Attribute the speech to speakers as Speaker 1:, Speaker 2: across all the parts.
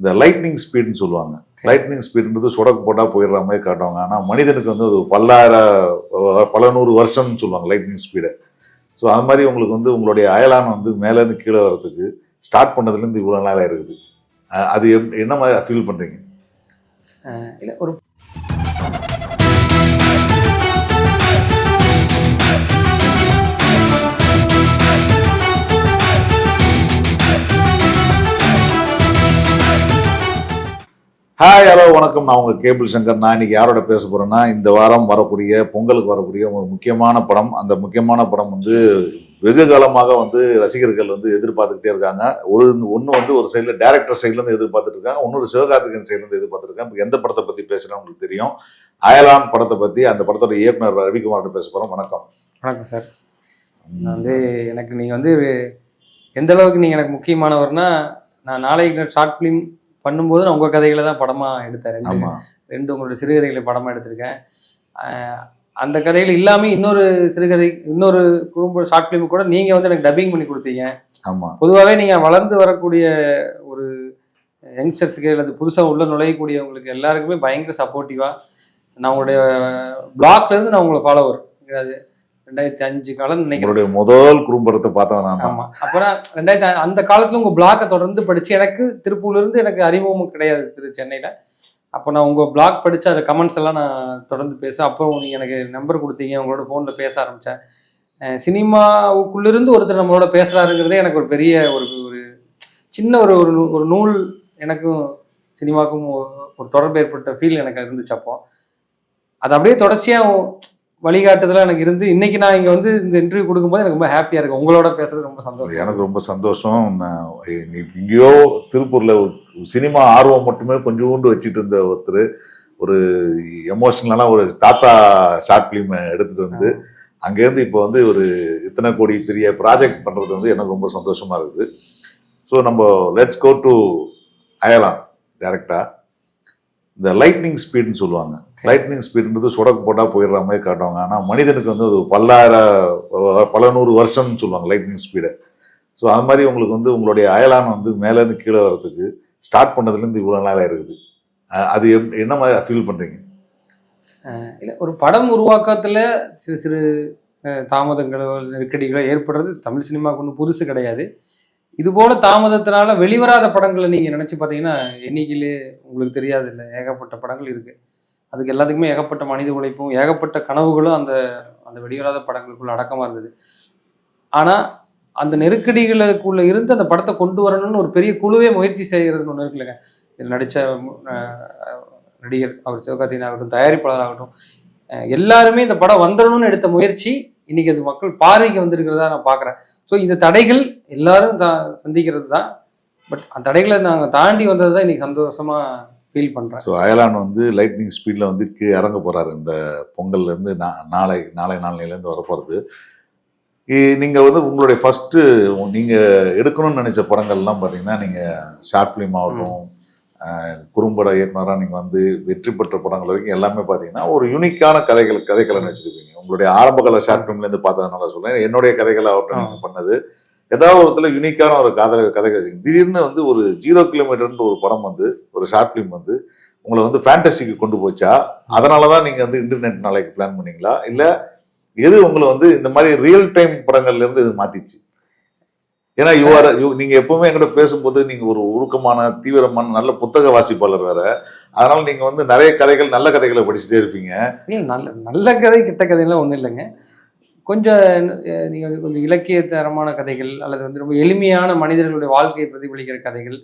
Speaker 1: இந்த லைட்னிங் ஸ்பீடுன்னு சொல்லுவாங்க. லைட்னிங் ஸ்பீடுன்றது சொடக்கு போட்டால் போயிடுற மாதிரி காட்டுவாங்க. ஆனால் மனிதனுக்கு வந்து அது பல நூறு வருஷம்னு சொல்லுவாங்க லைட்னிங் ஸ்பீடை. ஸோ அது மாதிரி உங்களுக்கு வந்து உங்களுடைய அயலான் வந்து மேலேருந்து கீழே வர்றதுக்கு ஸ்டார்ட் பண்ணதுலேருந்து இவ்வளோ நாளாக இருக்குது. அது என்ன மாதிரி ஃபீல் பண்ணுறீங்க?
Speaker 2: இல்லை ஒரு
Speaker 1: ஹாய், ஹலோ, வணக்கம். நான் உங்கள் கேபிள் சங்கர். நான் இன்னைக்கு யாரோட பேச போகிறேன்னா, இந்த வாரம் வரக்கூடிய பொங்கலுக்கு வரக்கூடிய ஒரு முக்கியமான படம். அந்த முக்கியமான படம் வந்து வெகு காலமாக வந்து ரசிகர்கள் வந்து எதிர்பார்த்துக்கிட்டே இருக்காங்க. ஒன்று வந்து ஒரு சைடில் டேரக்டர் சைட்லேருந்து எதிர்பார்த்துட்டு இருக்காங்க, இன்னொரு சிவகார்த்திகேயன் சைட்லேருந்து எதிர்பார்த்துருக்காங்க. இப்போ எந்த படத்தை பற்றி பேசுகிறேன் உங்களுக்கு தெரியும். அயலான் படத்தை பற்றி, அந்த படத்தோட இயக்குனர் ரவிக்குமார்கிட்ட பேச போகிறோம். வணக்கம்.
Speaker 2: வணக்கம் சார். நான் வந்து எனக்கு நீங்கள் வந்து எந்த அளவுக்கு நீங்கள் எனக்கு முக்கியமானவர்னா, நான் நாளைக்கு ஷார்ட் ஃபிலிம் பண்ணும்போது நான் உங்கள் கதைகளை தான் படமாக எடுத்தேன். ரெண்டு உங்களுடைய சிறுகதைகளை படமாக எடுத்திருக்கேன். அந்த கதைகள் இல்லாமல் இன்னொரு குறும்பு ஷார்ட் ஃபிலிம் கூட நீங்கள் வந்து எனக்கு டப்பிங் பண்ணி கொடுத்தீங்க. பொதுவாகவே நீங்கள் வளர்ந்து வரக்கூடிய ஒரு யங்ஸ்டர்ஸுக்கு அல்லது புதுசாக உள்ள நுழையக்கூடியவங்களுக்கு எல்லாருக்குமே பயங்கர சப்போர்ட்டிவாக, நான் உங்களுடைய பிளாக்லேருந்து நான் உங்களை ஃபாலோவர். அது 2005 காலம் நினைக்கிறேன்
Speaker 1: முதல் குறும்படத்தை பார்த்தேன்.
Speaker 2: ஆமாம். அப்புறம் 2000 அந்த காலத்தில் உங்கள் பிளாக்கை தொடர்ந்து படித்து, எனக்கு திருப்பூர்லேருந்து எனக்கு அறிமுகமும் கிடையாது சென்னையில். அப்போ நான் உங்கள் பிளாக் படித்து அதில் கமெண்ட்ஸ் எல்லாம் நான் தொடர்ந்து பேசுவேன். அப்புறம் நீங்கள் எனக்கு நம்பர் கொடுத்தீங்க, உங்களோட ஃபோனில் பேச ஆரம்பித்தேன். சினிமாவுக்குள்ளிருந்து ஒருத்தர் நம்மளோட பேசுகிறாருங்கிறதே எனக்கு ஒரு பெரிய ஒரு சின்ன ஒரு நூல். எனக்கும் சினிமாவுக்கும் ஒரு தொடர்பு ஏற்பட்ட ஃபீல் எனக்கு இருந்துச்சு. அப்போ அது அப்படியே தொடர்ச்சியாக வழிகாட்டுதலாக எனக்கு இருந்து இன்னைக்கு நான் இங்கே வந்து இந்த இன்டர்வியூ கொடுக்கும்போது எனக்கு ரொம்ப ஹாப்பியாக இருக்கும். உங்களோட பேசுறது ரொம்ப சந்தோஷம்.
Speaker 1: எனக்கு ரொம்ப சந்தோஷம். இங்கேயோ திருப்பூரில் ஒரு சினிமா ஆர்வம் மட்டுமே கொஞ்சோண்டு வச்சுட்டு இருந்த ஒருத்தர் ஒரு எமோஷனலான ஒரு தாத்தா ஷார்ட் ஃபிலிம் எடுத்துகிட்டு வந்து அங்கேருந்து இப்போ வந்து ஒரு இத்தனை கோடி பெரிய ப்ராஜெக்ட் பண்ணுறது வந்து எனக்கு ரொம்ப சந்தோஷமாக இருக்குது. ஸோ நம்ம லெட்ஸ் கோ டு அயலான் டைரக்டாக. இந்த லைட்னிங் ஸ்பீடுன்னு சொல்லுவாங்க. லைட்னிங் ஸ்பீடுன்றது சொடக்கு போட்டால் போயிடுற மாதிரி காட்டுவாங்க. ஆனால் மனிதனுக்கு வந்து அது பல நூறு வருஷம்னு சொல்லுவாங்க லைட்னிங் ஸ்பீடை. ஸோ அது மாதிரி உங்களுக்கு வந்து உங்களுடைய அயலான் வந்து மேலேருந்து கீழே வர்றதுக்கு ஸ்டார்ட் பண்ணதுலேருந்து இவ்வளோ நாளாக இருக்குது. அது என்ன மாதிரி ஃபீல் பண்ணுறீங்க?
Speaker 2: இல்லை, ஒரு படம் உருவாக்கத்தில் சிறு தாமதங்களோ நெருக்கடிகளோ ஏற்படுறது தமிழ் சினிமாவுக்கு ஒன்றும் புதுசு கிடையாது. இதுபோல தாமதத்தினால வெளிவராத படங்களை நீங்கள் நினச்சி பார்த்தீங்கன்னா எண்ணிக்கையிலே உங்களுக்கு தெரியாது இல்லை, ஏகப்பட்ட படங்கள் இருக்குது. அதுக்கு எல்லாத்துக்குமே ஏகப்பட்ட மனித உழைப்பும் ஏகப்பட்ட கனவுகளும் அந்த அந்த வெளிவராத படங்களுக்குள்ள அடக்கமாக இருந்தது. ஆனால் அந்த நெருக்கடிகளுக்குள்ளே இருந்து அந்த படத்தை கொண்டு வரணும்னு ஒரு பெரிய குழுவே முயற்சி செய்கிறதுன்னு ஒன்று இருக்குல்லங்க. இதில் நடித்த நடிகர் அவர் சிவகார்த்திகேயன் ஆகட்டும், தயாரிப்பாளராகட்டும், எல்லாருமே இந்த படம் வந்துடணும்னு எடுத்த முயற்சி இன்னைக்கு அது மக்கள் பார்வைக்கு வந்திருக்கிறதா நான் பார்க்குறேன். ஸோ இந்த தடைகள் எல்லாரும் சந்திக்கிறது தான். பட் அந்த தடைகளை நாங்கள் தாண்டி வந்தது தான் இன்னைக்கு சந்தோஷமாக ஃபீல் பண்ணுறேன்.
Speaker 1: ஸோ அயலான் வந்து லைட்னிங் ஸ்பீடில் வந்து இறங்க போகிறாரு. இந்த பொங்கல்லேருந்து நாளையிலேருந்து வரப்போகிறது. நீங்கள் வந்து உங்களுடைய ஃபஸ்ட்டு நீங்கள் எடுக்கணும்னு நினச்ச படங்கள்லாம் பார்த்தீங்கன்னா, நீங்கள் ஷார்ட் ஃபிலிம் ஆகட்டும், குறும்பட இயக்குனராக நீங்கள் வந்து வெற்றி பெற்ற படங்கள் வரைக்கும் எல்லாமே பார்த்தீங்கன்னா ஒரு யூனிக்கான கதைகளை நினச்சிருப்பீங்க. உங்களுடைய ஆரம்பகால ஷார்ட் ஃபிலிம்லேருந்து பார்த்ததுனால சொல்கிறேன். என்னுடைய கதைகள் ஆகட்டும், நீங்கள் பண்ணது ஏதாவது ஒருத்தில் யூனிக்கான ஒரு கதை வச்சுங்க. திடீர்னு வந்து ஒரு 0 கிலோமீட்டர்ன்ற ஒரு படம் வந்து ஒரு ஷார்ட் ஃபிலிம் வந்து உங்களை வந்து ஃபேண்டசிக்கு கொண்டு போச்சா? அதனால தான் நீங்கள் வந்து இன்டர்நெட் நாளைக்கு பிளான் பண்ணீங்களா? இல்லை எது உங்களை வந்து இந்த மாதிரி ரியல் டைம் படங்கள்லேருந்து இது மாற்றிச்சு? ஏன்னா நீங்கள் எப்பவுமே என்கிட்ட பேசும்போது நீங்கள் ஒரு உருக்கமான தீவிரமான நல்ல புத்தக வாசிப்பாளர் வேற. அதனால நீங்கள் வந்து நிறைய கதைகள் நல்ல கதைகளை படிச்சுட்டே இருப்பீங்க.
Speaker 2: நல்ல கதை கெட்ட கதையெல்லாம் ஒன்றும் இல்லைங்க. கொஞ்சம் நீங்கள் கொஞ்சம் இலக்கிய தரமான கதைகள் அல்லது வந்து ரொம்ப எளிமையான மனிதர்களுடைய வாழ்க்கையை பிரதிபலிக்கிற கதைகள்,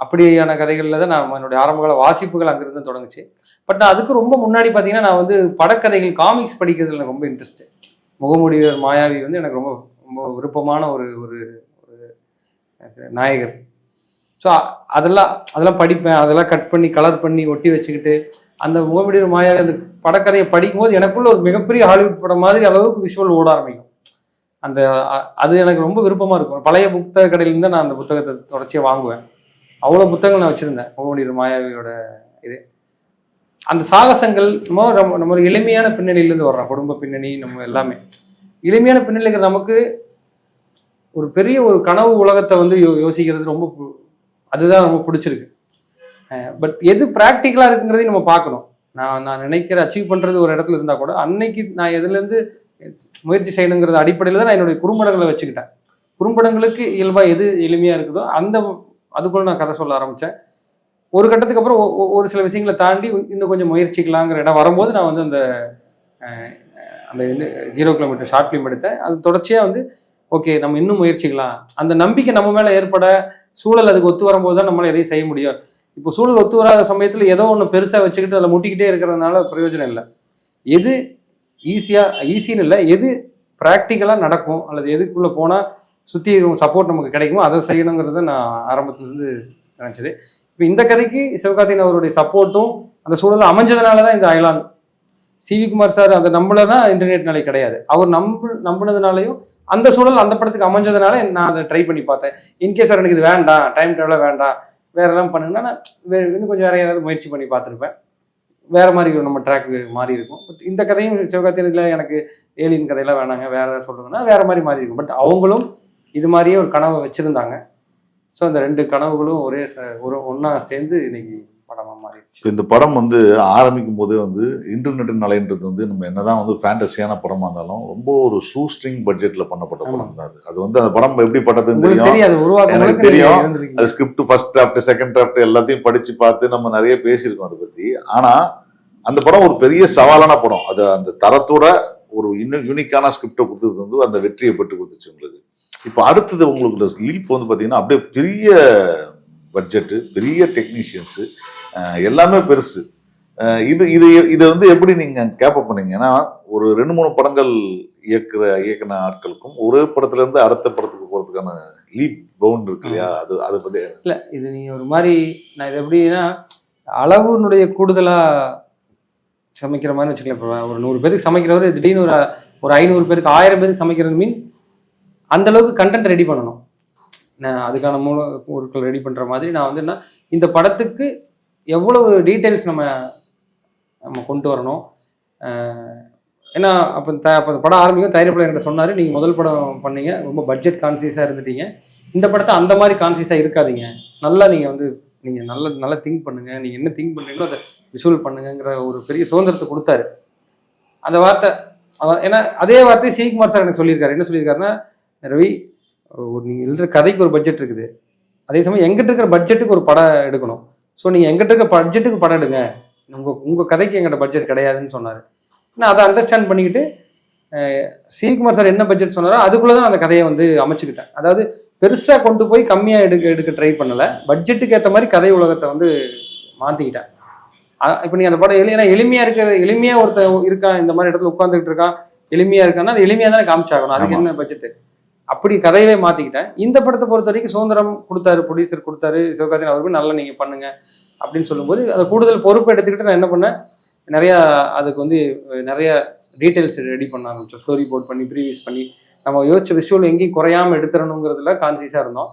Speaker 2: அப்படியான கதைகளில் தான் நான் என்னுடைய ஆரம்பகால வாசிப்புகள் அங்கிருந்து தொடங்குச்சு. பட் நான் அதுக்கு ரொம்ப முன்னாடி பார்த்தீங்கன்னா, நான் வந்து படக்கதைகள் காமிக்ஸ் படிக்கிறதுல எனக்கு ரொம்ப இன்ட்ரெஸ்ட்டு. முகமுடிவர் மாயாவி வந்து எனக்கு ரொம்ப ரொம்ப விருப்பமான ஒரு ஒரு நாயகர். ஸோ அதெல்லாம் படிப்பேன். அதெல்லாம் கட் பண்ணி கலர் பண்ணி ஒட்டி வச்சுக்கிட்டு அந்த முகமுடிவர் மாயாவி அந்த படக்கதையை படிக்கும்போது எனக்குள்ள ஒரு மிகப்பெரிய ஹாலிவுட் படம் மாதிரி அளவுக்கு விஷுவல் ஓட ஆரம்பிக்கும். அது எனக்கு ரொம்ப விருப்பமாக இருக்கும். பழைய புத்தக கடையிலேருந்து நான் அந்த புத்தகத்தை தொடர்ச்சியாக வாங்குவேன். அவ்வளோ புத்தகங்கள் நான் வச்சுருந்தேன். முகமுடிவர் மாயாவியோட இது அந்த சாகசங்கள் நம்ம ஒரு எளிமையான பின்னணியிலேருந்து வர்றோம். குடும்ப பின்னணி நம்ம எல்லாமே எளிமையான பின்னணிகள். நமக்கு ஒரு பெரிய ஒரு கனவு உலகத்தை வந்து யோசிக்கிறது அதுதான் ரொம்ப பிடிச்சிருக்கு. பட் எது ப்ராக்டிக்கலாக இருக்குங்கிறதையும் நம்ம பார்க்கணும். நான் நினைக்கிற அச்சீவ் பண்ணுறது ஒரு இடத்துல இருந்தால் கூட அன்னைக்கு நான் எதுலேருந்து முயற்சி செய்யணுங்கிறது அடிப்படையில் தான் நான் என்னுடைய குறும்படங்களை வச்சுக்கிட்டேன். குறும்படங்களுக்கு இயல்பாக எது எளிமையாக இருக்குதோ அதுக்குள்ள நான் கதை சொல்ல ஆரம்பித்தேன். ஒரு கட்டத்துக்கு அப்புறம் ஒரு சில விஷயங்களை தாண்டி இன்னும் கொஞ்சம் முயற்சிக்கலாங்கிற இடம் வரும்போது நான் வந்து அந்த அந்த 0 கிலோமீட்டர் ஷார்ட் ஃபிலிம் எடுத்தேன். அது தொடர்ச்சியாக வந்து ஓகே நம்ம இன்னும் முயற்சிக்கலாம், அந்த நம்பிக்கை நம்ம மேலே ஏற்பட சூழல் அதுக்கு ஒத்து வரும்போது தான் நம்மளால் எதையும் செய்ய முடியும். இப்போ சூழல் ஒத்து வராத சமயத்தில் ஏதோ ஒன்று பெருசாக வச்சுக்கிட்டு அதில் முட்டிக்கிட்டே இருக்கிறதுனால பிரயோஜனம் இல்லை. எது ஈஸின்னு இல்லை, எது ப்ராக்டிக்கலாக நடக்கும் அல்லது எதுக்குள்ளே போனால் சுற்றி சப்போர்ட் நமக்கு கிடைக்குமோ அதை செய்யணுங்கிறத நான் ஆரம்பத்துலேருந்து நினச்சது. இப்போ இந்த கதைக்கு சிவகார்த்திகேயன் அவருடைய சப்போர்ட்டும் அந்த சூழலை அமைஞ்சதுனால தான் இந்த அயலான். சிவி குமார் சார் அதை நம்பலன்னா இன்டர்நெட் நிலை கிடையாது. அவர் நம்பினதுனாலையும் அந்த சூழல் அந்த படத்துக்கு அமைஞ்சதுனால நான் அதை ட்ரை பண்ணி பார்த்தேன். இன்கேஸ் சார் எனக்கு இது வேண்டாம், டைம் ட்ராவலாக வேண்டாம், வேற எல்லாம் பண்ணுங்கன்னா நான் இன்னும் கொஞ்சம் வேற யாராவது முயற்சி பண்ணி பார்த்துருப்பேன். வேற மாதிரி நம்ம ட்ராக் மாறி இருக்கும். பட் இந்த கதையும் சிவகார்த்திகேயனில் எனக்கு ஏலியன் கதையெல்லாம் வேணாங்க, வேற ஏதாவது சொல்லுங்கன்னா வேற மாதிரி மாறி இருக்கும். பட் அவங்களும் இது மாதிரியே ஒரு கனவை வச்சிருந்தாங்க. ஸோ அந்த 2 கனவுகளும் ஒன்றா சேர்ந்து இன்னைக்கு படமாக மாறிடுச்சு.
Speaker 1: இந்த படம் வந்து ஆரம்பிக்கும் போதே வந்து இன்டர்நெட் நிலைன்றது வந்து நம்ம என்னதான் வந்து ஃபேண்டஸியான படமா இருந்தாலும் ரொம்ப ஒரு ஷூ ஸ்ட்ரிங் பட்ஜெட்ல பண்ணப்பட்ட படம் தான் அது வந்து அந்த படம் எப்படிப்பட்டதுன்னு தெரியும், எனக்கு தெரியும். அது script first draft second draft எல்லாத்தையும் படிச்சு பார்த்து நம்ம நிறைய பேசியிருக்கோம் அதை பத்தி. ஆனா அந்த படம் ஒரு பெரிய சவாலான படம். அது அந்த தரத்தோட ஒரு இன்னும் யூனிக்கான ஸ்கிரிப்டை கொடுத்தது வந்து அந்த வெற்றியை பெற்று கொடுத்துச்சு உங்களுக்கு. இப்போ அடுத்தது உங்களுக்கு லீப் வந்து பார்த்தீங்கன்னா அப்படியே பெரிய பட்ஜெட்டு, பெரிய டெக்னீஷியன்ஸு, எல்லாமே பெருசு. இதை வந்து எப்படி நீங்கள் கேப்பப் பண்ணீங்க? ஏன்னா ஒரு 2-3 படங்கள் இயக்குன ஆட்களுக்கும் ஒரே படத்துல இருந்து அடுத்த படத்துக்கு போகிறதுக்கான லீப் பவுண்ட் இருக்கு இல்லையா? அதை பற்றி
Speaker 2: இல்லை, இது நீங்கள் ஒரு மாதிரி நான் இது எப்படின்னா அளவுனுடைய கூடுதலாக சமைக்கிற மாதிரி வச்சுக்கலாம். இப்போ ஒரு 100 பேருக்கு சமைக்கிறவர் திடீர்னு ஒரு 500 பேருக்கு 1000 பேருக்கு சமைக்கிறது மீன் அந்த அளவுக்கு கண்டென்ட் ரெடி பண்ணணும். நான் அதுக்கான மூலப்பொருட்கள் ரெடி பண்ணுற மாதிரி நான் வந்து என்ன இந்த படத்துக்கு எவ்வளவு டீட்டெயில்ஸ் நம்ம கொண்டு வரணும். ஏன்னா அப்போ படம் ஆரம்பிக்கும் தயாரிப்பாளர் என்கிட்ட சொன்னார், நீங்கள் முதல் படம் பண்ணீங்க, ரொம்ப பட்ஜெட் கான்சியஸாக இருந்துட்டீங்க, இந்த படத்தை அந்த மாதிரி கான்சியஸாக இருக்காதீங்க, நல்லா நீங்கள் நல்லா திங்க் பண்ணுங்கள், நீங்கள் என்ன திங்க் பண்ணுறீங்களோ அதை விஷுவல் பண்ணுங்கிற ஒரு பெரிய சுதந்திரத்தை கொடுத்தாரு. அந்த வார்த்தை ஏன்னா அதே வார்த்தை சிவகுமார் சார் எனக்கு சொல்லியிருக்காரு. என்ன சொல்லியிருக்காருன்னா, ரவி நீங்கள் எழுதுகிற கதைக்கு ஒரு பட்ஜெட் இருக்குது, அதே சமயம் எங்கிட்ட இருக்கிற பட்ஜெட்டுக்கு ஒரு படம் எடுக்கணும். ஸோ நீங்கள் எங்கிட்ட இருக்கிற பட்ஜெட்டுக்கு படம் எடுங்க, உங்கள் கதைக்கு எங்கிட்ட பட்ஜெட் கிடையாதுன்னு சொன்னார். நான் அதை அண்டர்ஸ்டாண்ட் பண்ணிக்கிட்டு சிவகுமார் சார் என்ன பட்ஜெட் சொன்னாரோ அதுக்குள்ளே தான் அந்த கதையை வந்து அமைச்சுக்கிட்டேன். அதாவது பெருசாக கொண்டு போய் கம்மியாக எடுக்க ட்ரை பண்ணலை, பட்ஜெட்டுக்கு ஏற்ற மாதிரி கதை உலகத்தை வந்து மாற்றிக்கிட்டேன். இப்போ நீங்கள் அந்த படம் ஏன்னா எளிமையாக ஒருத்தர் இருக்கான், இந்த மாதிரி இடத்துல உட்காந்துக்கிட்டு இருக்கான், எளிமையாக இருக்கான்னா அது எளிமையாக தானே காமிச்சாகணும், அதுக்கு என்ன பட்ஜெட்டு, அப்படி கதையவே மாற்றிக்கிட்டேன். இந்த படத்தை பொறுத்த வரைக்கும் சுதந்திரம் கொடுத்தாரு, ப்ரொடியூசர் கொடுத்தாரு, சிவகார்த்திகேயன் அவருக்கு நல்லா நீங்கள் பண்ணுங்க அப்படின்னு சொல்லும்போது அதை கூடுதல் பொறுப்பை எடுத்துக்கிட்டு நான் என்ன பண்ணேன், நிறையா அதுக்கு வந்து நிறைய டீட்டெயில்ஸ் ரெடி பண்ண ஆரம்பித்தோம். ஸ்டோரி போர்ட் பண்ணி ப்ரீவியஸ் பண்ணி நம்ம யோசிச்ச விஷுவல் எங்கேயும் குறையாமல் எடுத்துடணுங்கிறதுல கான்சியஸாக இருந்தோம்.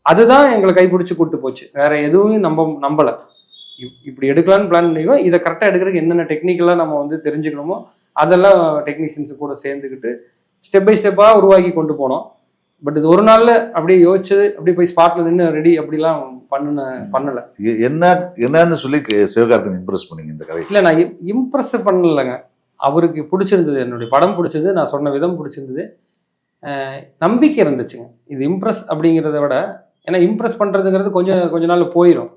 Speaker 2: அதுதான் எங்களை கைப்பிடிச்சு கூப்பிட்டு போச்சு. வேற எதுவும் நம்பலை. இப்படி எடுக்கலான்னு பிளான் பண்ணிடுவோம், இதை கரெக்டாக எடுக்கிறதுக்கு என்னென்ன டெக்னிக்கலாக நம்ம வந்து தெரிஞ்சுக்கணுமோ அதெல்லாம் டெக்னீஷியன்ஸு கூட சேர்ந்துக்கிட்டு ஸ்டெப் பை ஸ்டெப்பாக உருவாக்கி கொண்டு போனோம். பட் இது ஒரு நாளில் அப்படியே யோசிச்சது அப்படியே போய் ஸ்பாட்டில் நின்று ரெடி அப்படிலாம் பண்ணலை.
Speaker 1: என்னன்னு சொல்லி சிவகார்த்திகேயன் இம்ப்ரெஸ் பண்ணீங்க இந்த கதை?
Speaker 2: இல்லை, நான் இம்ப்ரெஸ் பண்ணலைங்க. அவருக்கு பிடிச்சிருந்தது, என்னுடைய படம் பிடிச்சது, நான் சொன்ன விதம் பிடிச்சிருந்தது, நம்பிக்கை இருந்துச்சுங்க. இது இம்ப்ரெஸ் அப்படிங்கிறத விட, ஏன்னா இம்ப்ரெஸ் பண்ணுறதுங்கிறது கொஞ்ச நாள் போயிடும்.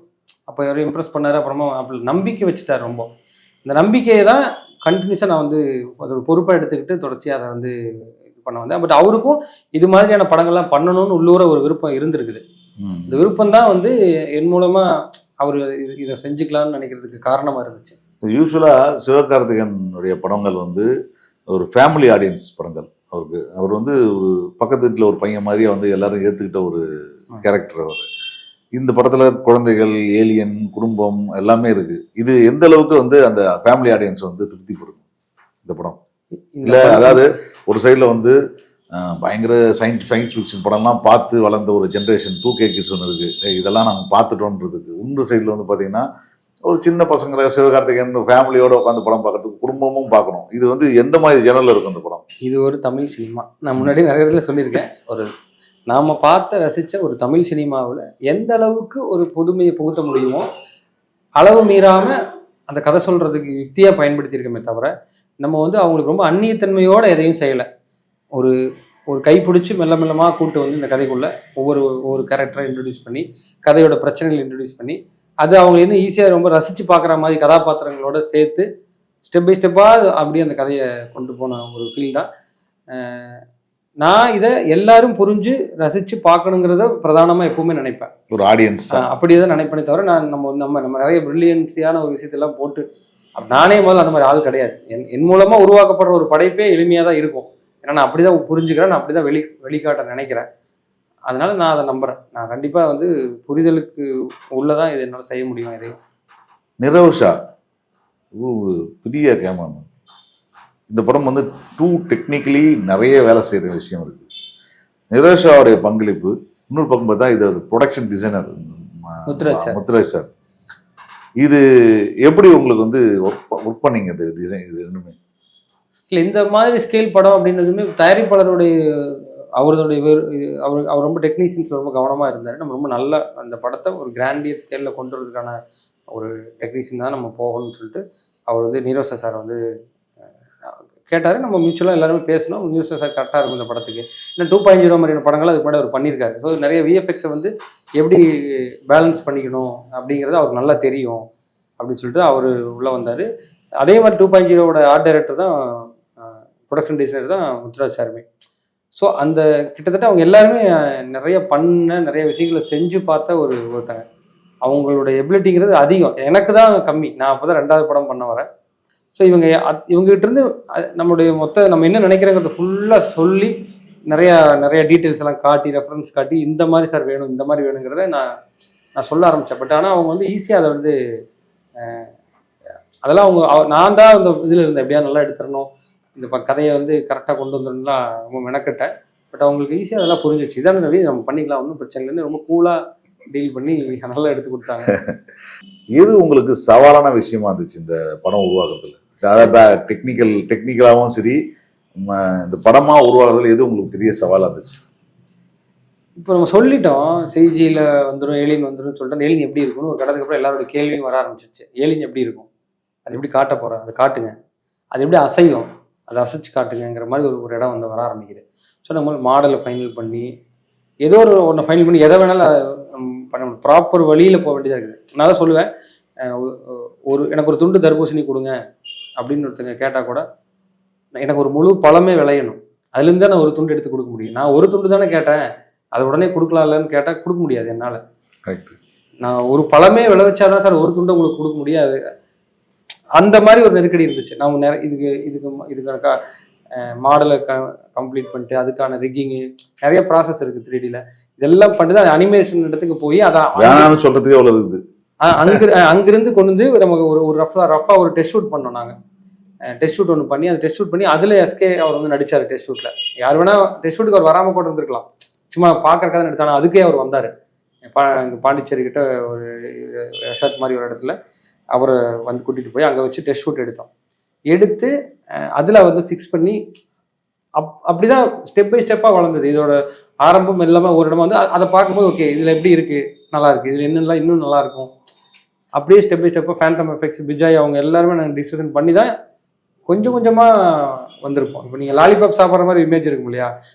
Speaker 2: அப்போ யாரும் இம்ப்ரெஸ் பண்ணார், அப்புறமா அப்படி நம்பிக்கை வச்சுட்டார் ரொம்ப. இந்த நம்பிக்கையை தான் கண்டினியூஸாக நான் வந்து அதோட பொறுப்பை எடுத்துக்கிட்டு தொடர்ச்சியாக அதை வந்து இது பண்ண வந்தேன். பட் அவருக்கும் இது மாதிரியான படங்கள்லாம் பண்ணணும்னு உள்ளூர ஒரு விருப்பம் இருந்திருக்குது. இந்த விருப்பம் தான் வந்து என் மூலமாக அவர் இதை செஞ்சுக்கலாம்னு நினைக்கிறதுக்கு காரணமாக இருந்துச்சு.
Speaker 1: யூஸ்வலாக சிவகார்த்திகேயனுடைய படங்கள் வந்து ஒரு ஃபேமிலி ஆடியன்ஸ் படங்கள். அவர் வந்து ஒரு பக்கத்து வீட்டில் ஒரு பையன் மாதிரியே வந்து எல்லாரும் ஏற்றுக்கிட்ட ஒரு கேரக்டர் அவர். இந்த படத்துல குழந்தைகள், ஏலியன், குடும்பம் எல்லாமே இருக்கு. இது எந்த அளவுக்கு வந்து அந்த ஃபேமிலி ஆடியன்ஸ் வந்து திருப்திப்படுது இந்த படம்? இல்லை, அதாவது ஒரு சைடில் வந்து பயங்கர சயின்ஸ் ஃபிக்ஷன் படம்லாம் பார்த்து வளர்ந்த ஒரு ஜென்ரேஷன் 2K கிட்ஸ் ஒன்று இருக்குது, இதெல்லாம் நாங்கள் பார்த்துட்டோன்றதுக்கு. இன்னொரு சைடில் வந்து பார்த்தீங்கன்னா ஒரு சின்ன பசங்களை சிவகார்த்திகேயன் ஃபேமிலியோடு உட்காந்து படம் பார்க்கறதுக்கு குடும்பமும் பார்க்கணும். இது வந்து எந்த மாதிரி ஜெனரல் இருக்கும் இந்த படம்?
Speaker 2: இது ஒரு தமிழ் சினிமா. நான் முன்னாடி நிறைய இடத்துல சொல்லியிருக்கேன், ஒரு நாம் பார்த்து ரசித்த ஒரு தமிழ் சினிமாவில் எந்த அளவுக்கு ஒரு புதுமையை புகுத்த முடியுமோ அளவு மீறாமல் அந்த கதை சொல்கிறதுக்கு யுக்தியாக பயன்படுத்தியிருக்கமே தவிர நம்ம வந்து அவங்களுக்கு ரொம்ப அந்நியத்தன்மையோடு எதையும் செய்யலை. ஒரு ஒரு கைப்பிடிச்சி மெல்ல மெல்லமாக கூட்டு வந்து இந்த கதைக்குள்ளே ஒவ்வொரு கேரக்டரை இன்ட்ரடியூஸ் பண்ணி கதையோட பிரச்சனைகளை இன்ட்ரடியூஸ் பண்ணி அது அவங்க இன்னும் ஈஸியாக ரொம்ப ரசித்து பார்க்குற மாதிரி கதாபாத்திரங்களோட சேர்த்து ஸ்டெப் பை ஸ்டெப்பாக அப்படியே அந்த கதையை கொண்டு போன ஒரு ஃபீல் தான். நான் இதை எல்லாரும் புரிஞ்சு ரசித்து பார்க்கணுங்கிறத பிரதானமாக எப்பவுமே நினைப்பேன்.
Speaker 1: ஒரு ஆடியன்ஸ்
Speaker 2: அப்படியே தான் நினைப்பேனே தவிர நான் நம்ம நிறைய பிரில்லியன்ஸியான ஒரு விஷயத்தெல்லாம் போட்டு நானே முதல்ல அந்த மாதிரி ஆள் கிடையாது. என் மூலமாக உருவாக்கப்படுற ஒரு படைப்பே எளிமையாக தான் இருக்கும். ஏன்னா நான் அப்படி தான் புரிஞ்சுக்கிறேன், நான் அப்படி தான் வெளிக்காட்ட நினைக்கிறேன். அதனால நான் அதை நம்புகிறேன். நான் கண்டிப்பாக வந்து புரிதலுக்கு உள்ளதான் இது என்னால் செய்ய முடியும். இதையும்
Speaker 1: நிரவ்ஷா பெரிய கேமராமேன். இந்த படம் வந்து டெக்னிக்கலி நிறைய வேலை செய்கிற விஷயம் இருக்குது. நிரவ்ஷாவுடைய பங்களிப்பு. இன்னொரு பக்கம் பார்த்தா இது ப்ரொடக்ஷன் டிசைனர் முத்துராஜ் சார். இது எப்படி உங்களுக்கு வந்து ஒர்க் பண்ணீங்க இது டிசைன் இது ரெண்டுமே?
Speaker 2: இல்லை, இந்த மாதிரி ஸ்கேல் படம் அப்படின்றதுமே தயாரிப்பாளருடைய அவருடைய அவர் ரொம்ப டெக்னீஷியன்ஸில் ரொம்ப கவனமாக இருந்தார். நம்ம ரொம்ப நல்ல அந்த படத்தை ஒரு கிராண்டியர் ஸ்கேலில் கொண்டு வரதுக்கான ஒரு டெக்னீஷியன் தான் நம்ம போகணும்னு சொல்லிட்டு அவர் வந்து நிரோஷா சார் வந்து கேட்டார். நம்ம மியூச்சுவலாக எல்லாருமே பேசணும். நிரோஷா சார் கரெக்டாக இருக்கும் இந்த படத்துக்கு. இன்னும் 2.0 மாதிரியான படங்கள் அதுக்கு முன்னாடி அவர் பண்ணியிருக்காரு. ஸோ நிறைய விஎஃப்எக்ஸை வந்து எப்படி பேலன்ஸ் பண்ணிக்கணும் அப்படிங்கிறது அவருக்கு நல்லா தெரியும் அப்படின்னு சொல்லிட்டு அவர் உள்ளே வந்தார். அதே மாதிரி 2.0வோட ஆர்ட் டைரக்டர் தான் ப்ரொடக்ஷன் டிசைனர் தான் முத்துராஜ் சாருமே. ஸோ அந்த கிட்டத்தட்ட அவங்க எல்லாருமே நிறைய விஷயங்களை செஞ்சு பார்த்த ஒருத்தங்க. அவங்களோட எபிலிட்டிங்கிறது அதிகம், எனக்கு தான் கம்மி. நான் அப்போ தான் 2வது படம் பண்ண வரேன். ஸோ இவங்ககிட்ட இருந்து நம்மளுடைய நம்ம என்ன நினைக்கிறோங்கிறத ஃபுல்லாக சொல்லி நிறைய டீட்டெயில்ஸ் எல்லாம் காட்டி ரெஃபரன்ஸ் காட்டி இந்த மாதிரி சார் வேணும், இந்த மாதிரி வேணுங்கிறத நான் சொல்ல ஆரம்பித்தேன். பட் ஆனால் அவங்க வந்து ஈஸியாக அதை வந்து அதெல்லாம் நான் தான் அந்த இதில் இருந்தேன், எப்படியா நல்லா எடுத்துடணும், இந்த கதையை வந்து கரெக்டாக கொண்டு வந்துடணும்லாம் ரொம்ப மெனக்கட்டேன். பட் அவங்களுக்கு ஈஸியாக அதெல்லாம் புரிஞ்சிச்சு. இதான ரவி, நம்ம பண்ணிக்கலாம், ஒன்றும் பிரச்சனை இல்லைன்னு ரொம்ப கூலாக டீல் பண்ணி நல்லா எடுத்து கொடுத்தாங்க.
Speaker 1: எது உங்களுக்கு சவாலான விஷயமா இருந்துச்சு இந்த படம் உருவாக்குறதுல? அதாவது டெக்னிக்கலாகவும் சரி, இந்த படமாக உருவாக்குறதுல எது உங்களுக்கு பெரிய சவாலாக இருந்துச்சு?
Speaker 2: இப்போ நம்ம சொல்லிட்டோம் செய்தியில் வந்துடும், ஏலியன் வந்துடும் சொல்லிட்டு அந்த ஏலியன் எப்படி இருக்கும்னு ஒரு கடத்துக்கு அப்புறம் எல்லாரோட கேள்வியும் வர ஆரம்பிச்சிருச்சு. ஏலியன் எப்படி இருக்கும், அது எப்படி காட்ட போகிறோம், அதை காட்டுங்க, அது எப்படி அசையும், அதை அசைச்சு காட்டுங்கிற மாதிரி ஒரு இடம் வந்து வர ஆரம்பிக்குது. ஸோ நம்ம மாடலை ஃபைனல் பண்ணி ஏதோ ஒன்று ஃபைனல் பண்ணி எதை வேணாலும் பண்ண ப்ராப்பர் வழியில் போக வேண்டியதாக இருக்குது. நான் தான் சொல்லுவேன், எனக்கு ஒரு துண்டு தர்பூசணி கொடுங்க அப்படின்னு ஒருத்தங்க கேட்டால் கூட எனக்கு ஒரு முழு பழமே விளையணும், அதுலேருந்து தான் நான் ஒரு துண்டு எடுத்து கொடுக்க முடியும். நான் ஒரு துண்டு தானே கேட்டேன், அதை உடனே கொடுக்கலாம்லன்னு கேட்டால் கொடுக்க முடியாது என்னால். நான் ஒரு பழமே விளைவிச்சாதான் சார் ஒரு துண்டை உங்களுக்கு கொடுக்க முடியாது. அந்த மாதிரி ஒரு நெருக்கடி இருந்துச்சு. நம்ம இதுக்கான மாடலை கம்ப்ளீட் பண்ணிட்டு அதுக்கான ரிக்கிங்கு நிறைய ப்ராசஸ் இருக்குது 3Dல. இதெல்லாம் பண்ணிட்டு தான் அனிமேஷன் இடத்துக்கு போய் அதான்
Speaker 1: சொல்கிறதுக்கே அவ்வளோ இருக்குது.
Speaker 2: அங்கிருந்து கொண்டு வந்து நமக்கு ஒரு ரஃபாக ஒரு டெஸ்ட் ஷூட் பண்ணோம். நாங்கள் டெஸ்ட் ஷூட் ஒன்று பண்ணி அந்த டெஸ்ட் ஷூட் பண்ணி அதில் எஸ்கே அவர் வந்து நடித்தார். டெஸ்ட் ஷூட்டில் யார் வேணால் டெஸ்ட் ஷூட்டுக்கு அவர் வராமல் கூட இருந்திருக்கலாம், சும்மா பார்க்கறக்காக நடித்தானா, அதுக்கே அவர் வந்தார். பாண்டிச்சேரி கிட்ட ஒரு ரெசார்ட் மாதிரி ஒரு இடத்துல அவரை வந்து கூட்டிகிட்டு போய் அங்கே வச்சு டெஸ்ட் ஷூட் எடுத்து அதில் வந்து ஃபிக்ஸ் பண்ணி அப்படி தான் ஸ்டெப் பை ஸ்டெப்பாக வளர்ந்தது. இதோட ஆரம்பம் இல்லாமல் ஒரு இடமா வந்து அதை பார்க்கும்போது ஓகே இதில் எப்படி இருக்குது, நல்லா இருக்குது, இதில் என்னெல்லாம் இன்னும் நல்லாயிருக்கும், அப்படியே ஸ்டெப் பை ஸ்டெப்பாக ஃபேண்டம் எஃபெக்ட்ஸ் விஜய் அவங்க எல்லாருமே நாங்கள் டிஸ்கஷன் பண்ணி தான் கொஞ்சம் கொஞ்சமாக வந்திருப்போம். இப்போ நீங்கள் லாலிபாப் சாப்பிட்ற மாதிரி இமேஜ் இருக்கும் இல்லையா,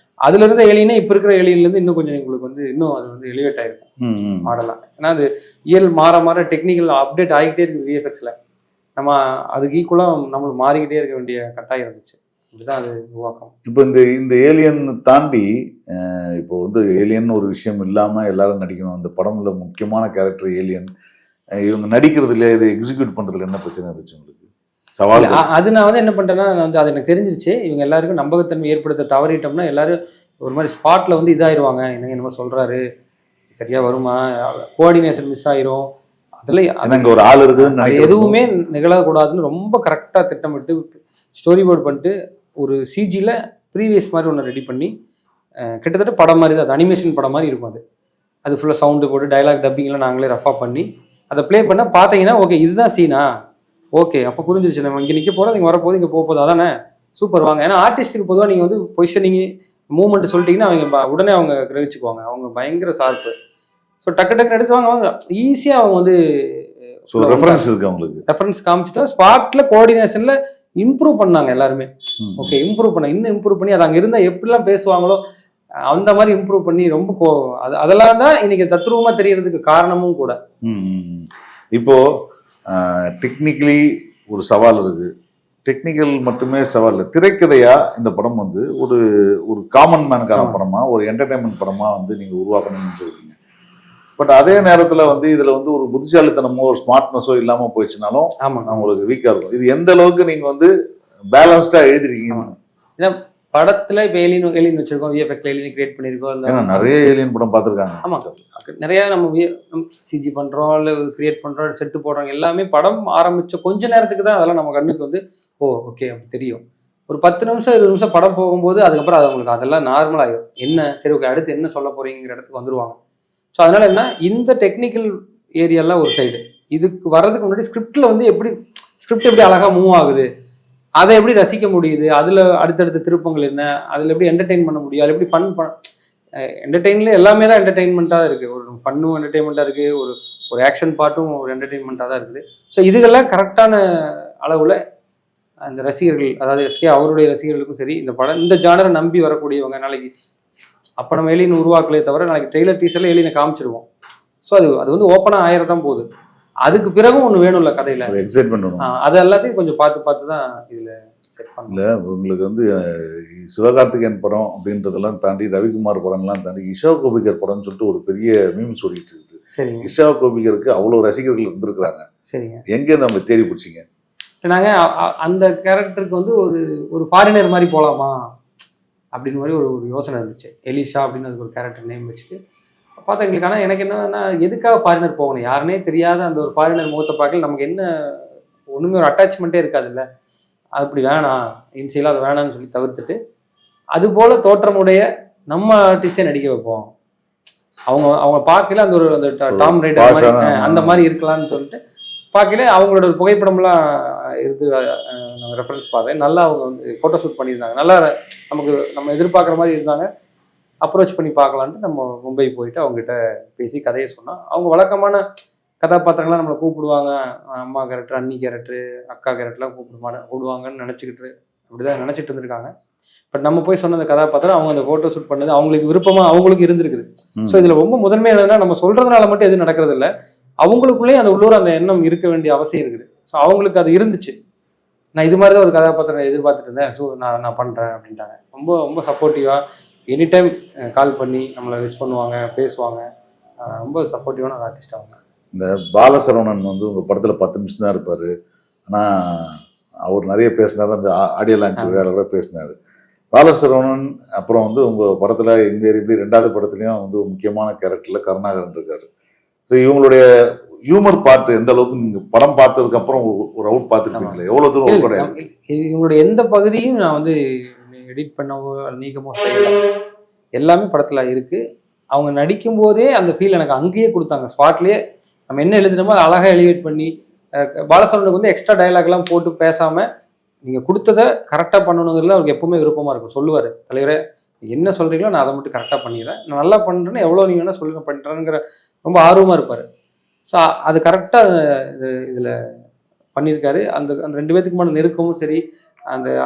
Speaker 2: அதுல இருந்த ஏலியனே இப்போ இருக்கிற ஏலியன்லேருந்து இன்னும் கொஞ்சம் உங்களுக்கு வந்து இன்னும் அது வந்து எலிவேட் ஆகிருக்கும் மாடலாக. ஏன்னா அது மாற டெக்னிக்கல் அப்டேட் ஆகிக்கிட்டே இருக்குது விஎஃப்எக்ஸில். நம்ம அதுக்கு ஈக்குவலாக நம்மளுக்கு மாறிக்கிட்டே இருக்க வேண்டிய கட்டாயம் இருந்துச்சு. இதுதான் அது உருவாக்கம்.
Speaker 1: இப்போ இந்த ஏலியன் தாண்டி இப்போ வந்து ஏலியன் ஒரு விஷயம் இல்லாமல் எல்லாரும் நடிக்கணும். அந்த படம்ல முக்கியமான கேரக்டர் ஏலியன். இவங்க நடிக்கிறதுல இது எக்ஸிக்யூட் பண்ணுறதுல என்ன பிரச்சனை இருந்துச்சு உங்களுக்கு? சவால்
Speaker 2: அது நான் வந்து என்ன பண்ணிட்டேன்னா, அது எனக்கு தெரிஞ்சிருச்சு. இவங்க எல்லாருக்கும் நம்பகத்தன்மை ஏற்படுத்த தவறிட்டோம்னா எல்லாரும் ஒரு மாதிரி ஸ்பாட்டில் வந்து இதாயிருவாங்க. என்னமோ சொல்கிறாரு, சரியாக வருமா, கோஆர்டினேஷன் மிஸ் ஆயிரும், அதில்
Speaker 1: ஒரு ஆள் இருக்குதுன்னு
Speaker 2: எதுவுமே நிகழக்கூடாதுன்னு ரொம்ப கரெக்டாக திட்டமிட்டு ஸ்டோரி போர்ட் பண்ணிட்டு ஒரு சிஜியில் ப்ரீவியஸ் மாதிரி ஒன்று ரெடி பண்ணி கிட்டத்தட்ட படம் மாதிரி தான், அது அனிமேஷன் படம் மாதிரி இருக்கும். அது ஃபுல்லாக சவுண்டு போட்டு டைலாக் டப்பிங்லாம் நாங்களே ரஃபாக பண்ணி அதை ப்ளே பண்ண பார்த்தீங்கன்னா ஓகே இதுதான் சீனா, ஓகே அப்போ புரிஞ்சிருச்சு, நம்ம இங்கே நிற்க போகிறோம், நீங்கள் வரப்போது இங்கே போகுது, அதானே சூப்பர் வாங்க. ஏன்னா ஆர்டிஸ்ட்டுக்கு பொதுவாக நீங்கள் வந்து பொசிஷனிங் மூவ்மெண்ட் சொல்லிட்டீங்கன்னா அவங்க உடனே அவங்க கிரகிச்சுக்குவாங்க, அவங்க பயங்கர ஷார்ப்பு. ஸோ டக்கு எடுத்து வாங்க ஈஸியாக அவங்க வந்து
Speaker 1: ஸோ ரெஃபரன்ஸ் இருக்கு அவங்களுக்கு.
Speaker 2: ரெஃபரன்ஸ் காமிச்சிட்டா ஸ்பாட்ல கோஆர்டினேஷன்ல இம்ப்ரூவ் பண்ணாங்க எல்லாருமே. ஓகே, இம்ப்ரூவ் பண்ண இன்னும் இம்ப்ரூவ் பண்ணி அது அங்கே இருந்தால் எப்படிலாம் பேசுவாங்களோ அந்த மாதிரி இம்ப்ரூவ் பண்ணி ரொம்ப அதெல்லாம் தான் இன்னைக்கு தத்ரூபமாக தெரியறதுக்கு காரணமும் கூட.
Speaker 1: இப்போ டெக்னிக்கலி ஒரு சவால் இருக்கு. டெக்னிக்கல் மட்டுமே சவால் இல்லை, திரைக்கதையா இந்த படம் வந்து ஒரு ஒரு காமன் மேனுக்கான படமா, ஒரு என்டர்டைன்மெண்ட் படமா வந்து நீங்க உருவாக்கணும்னு நினைச்சிருக்கீங்க. பட் அதே நேரத்துல வந்து இதுல வந்து ஒரு புத்திசாலித்தனமோ ஒரு ஸ்மார்ட்னஸோ இல்லாம போயிடுச்சுனாலும் உங்களுக்கு வீக்கா இருக்கும். இது எந்த அளவுக்கு நீங்க வந்து பேலன்ஸ்டா எழுதிருக்கீங்க?
Speaker 2: ஏன்னா படத்துல இப்போ ஏலியன் வச்சிருக்கோம், விஎஃப்எக்ஸ்ல ஏலியன் கிரியேட் பண்ணியிருக்கோம்.
Speaker 1: ஏன்னா நிறைய ஏலியன் படம் பார்த்துருக்காங்க.
Speaker 2: ஆமா, நிறைய நம்ம சிஜி பண்றோம், இல்லை கிரியேட் பண்றோம், செட்டு போடுறோம், எல்லாமே படம் ஆரம்பிச்ச கொஞ்ச நேரத்துக்கு தான் அதெல்லாம் நம்ம கண்ணுக்கு வந்து ஓகே அப்படி தெரியும். ஒரு 10 நிமிஷம் 20 நிமிஷம் படம் போகும்போது அதுக்கப்புறம் அது அவங்களுக்கு அதெல்லாம் நார்மல் ஆகிடும். என்ன சரி ஓகே அடுத்து என்ன சொல்ல போறீங்கிற இடத்துக்கு வந்துருவாங்க. ஸோ அதனால என்ன, இந்த டெக்னிக்கல் ஏரியாலாம் ஒரு சைடு, இதுக்கு வர்றதுக்கு முன்னாடி ஸ்கிரிப்ட்ல வந்து ஸ்கிரிப்ட் எப்படி அழகா மூவ் ஆகுது, அதை எப்படி ரசிக்க முடியுது, அதில் அடுத்தடுத்த திருப்பங்கள் என்ன, அதில் எப்படி என்டர்டெயின் பண்ண முடியும், அதில் எப்படி ஃபன் என்டர்டெயின்ல எல்லாமே தான் என்டர்டெயின்மெண்ட்டாக இருக்குது. ஒரு ஃபன்னும் என்டர்டெயின்மெண்ட்டாக இருக்குது, ஒரு ஆக்ஷன் பார்ட்டும் ஒரு என்டர்டெயின்மெண்ட்டாக தான் இருக்குது. ஸோ இதுக்கெல்லாம் கரெக்டான அளவில் அந்த ரசிகர்கள், அதாவது எஸ்கே அவருடைய ரசிகர்களுக்கும் சரி, இந்த ஜானரை நம்பி வரக்கூடியவங்க நாளைக்கு அப்போ நம்ம ஏலியன் உருவாக்கலே தவிர நாளைக்கு ட்ரெய்லர் டீசரில் ஏலியனை காமிச்சிருவோம். ஸோ அது வந்து ஓப்பனாக ஆயிரத்தான் போகுது. அதுக்கு பிறகும் ஒன்று வேணும்ல கதையில் எக்ஸைட்மெண்ட், அது எல்லாத்தையும் கொஞ்சம் பார்த்து தான் இதில் செட் பண்ணல.
Speaker 1: உங்களுக்கு வந்து சிவகார்த்திகேயன் படம் அப்படின்றதெல்லாம் தாண்டி ரவிக்குமார் படம்லாம் தாண்டி இஷா கோபிகர் படம்னு சொல்லிட்டு ஒரு பெரிய மீம்ஸ் ஓடிட்டு இருக்குது.
Speaker 2: சரிங்க,
Speaker 1: இஷா கோபிகருக்கு அவ்வளோ ரசிகர்கள் இருந்திருக்கிறாங்க.
Speaker 2: சரிங்க,
Speaker 1: எங்கேருந்து நம்ம தேடி பிடிச்சிங்க?
Speaker 2: நாங்கள் அந்த கேரக்டருக்கு வந்து ஒரு ஃபாரினர் மாதிரி போகலாமா அப்படின்னு மாதிரி ஒரு யோசனை இருந்துச்சு. எலிஷா அப்படின்னு அதுக்கு ஒரு கேரக்டர் நேம் வச்சுட்டு பார்த்தா எங்களுக்கு. ஆனால் எனக்கு என்னன்னா, எதுக்காக ஃபாரினர் போகணும், யாருனே தெரியாத அந்த ஒரு ஃபாரினர் முகத்தை பார்க்கல நமக்கு என்ன ஒன்றுமே ஒரு அட்டாச்மெண்ட்டே இருக்காதுல்ல. அப்படி வேணாம், இன்சியலாக அது வேணான்னு சொல்லி தவிர்த்துட்டு அதுபோல் தோற்றமுடைய நம்ம ஆர்டிஸ்டே நடிக்க வைப்போம். அவங்க பார்க்கல அந்த டாம் ரைடர் மாதிரி அந்த மாதிரி இருக்கலாம்னு சொல்லிட்டு பார்க்கல. அவங்களோட ஒரு புகைப்படம்லாம் இருந்து நாங்கள் ரெஃபரன்ஸ் பார்த்தேன். நல்லா அவங்க வந்து ஃபோட்டோ ஷூட் பண்ணியிருந்தாங்க. நல்லா நம்ம எதிர்பார்க்குற மாதிரி இருந்தாங்க. அப்ரோச் பண்ணி பார்க்கலான்ட்டு நம்ம மும்பை போயிட்டு அவங்ககிட்ட பேசி கதையை சொன்னோம். அவங்க வழக்கமான கதாபாத்திரங்கள்லாம் நம்மளை கூப்பிடுவாங்க, அம்மா கேரக்டர், அண்ணி கேரக்டர், அக்கா கேரக்டர்லாம் கூப்பிடுவாங்கன்னு நினச்சிக்கிட்டு அப்படிதான் நினச்சிட்டு இருந்திருக்காங்க. பட் நம்ம போய் சொன்ன அந்த கதாபாத்திரம் அவங்க அந்த ஃபோட்டோ ஷூட் பண்ணது அவங்களுக்கு விருப்பமாக அவங்களுக்கு இருந்திருக்குது. ஸோ இதில் ரொம்ப முதன்மை என்னன்னா, நம்ம சொல்கிறதுனால மட்டும் எதுவும் நடக்கிறது இல்லை, அவங்களுக்குள்ளேயே அந்த உள்ளூர் அந்த எண்ணம் இருக்க வேண்டிய அவசியம் இருக்குது. ஸோ அவங்களுக்கு அது இருந்துச்சு. நான் இது மாதிரி தான் ஒரு கதாபாத்திரம் எதிர்பார்த்துட்டு இருந்தேன், ஸோ நான் பண்ணுறேன் அப்படின்ட்டாங்க. ரொம்ப ரொம்ப சப்போர்ட்டிவாக எனி டைம் கால் பண்ணி நம்மளை விஷ் பண்ணுவாங்க, பேசுவாங்க. ரொம்ப சப்போர்ட்டிவான ஒரு ஆர்டிஸ்ட் அவங்க. இந்த
Speaker 1: பாலசரவணன் வந்து உங்கள் படத்தில் 10 நிமிஷம் தான் இருப்பார். ஆனால் அவர் நிறைய பேசினார், அந்த ஆடியோ லான்ச் விழாவில் கூட பேசினார். பாலசரவணன் அப்புறம் வந்து உங்கள் படத்தில் இன்வேரியபிளி 2வது படத்துலையும் வந்து முக்கியமான கேரக்டரில் கருணாகரன் இருக்கார். ஸோ இவங்களுடைய ஹியூமர் பார்ட் எந்த அளவுக்கு நீங்கள் படம் பார்த்ததுக்கு அப்புறம் ஒரு அவுட் பார்த்துருக்கீங்களா? எவ்வளோ தூரம் கிடையாது
Speaker 2: இவங்களுடைய எந்த பகுதியும் நான் வந்து எடிட் பண்ணவோ நீக்கமோ எல்லாமே படத்தில் இருக்குது. அவங்க நடிக்கும் போதே அந்த ஃபீல் எனக்கு அங்கேயே கொடுத்தாங்க. ஸ்பாட்லேயே நம்ம என்ன எழுதினமோ அதை அழகாக எலிவேட் பண்ணி, பாலசரவனுக்கு வந்து எக்ஸ்ட்ரா டைலாக்லாம் போட்டு பேசாமல் நீங்கள் கொடுத்ததை கரெக்டாக பண்ணணுங்கிறதுல அவருக்கு எப்பவுமே விருப்பமாக இருக்கும். சொல்லுவார், தலைவரே என்ன சொல்கிறீங்களோ நான் அதை மட்டும் கரெக்டாக பண்ணிடுறேன், நான் நல்லா பண்ணுறேன்னு எவ்வளோ நீங்கள் வேணால் சொல்லுங்க பண்ணுறேங்கிற ரொம்ப ஆர்வமாக இருப்பார். ஸோ அது கரெக்டாக இதில் பண்ணியிருக்காரு. அந்த 2 பேத்துக்குமான நெருக்கமும் சரி,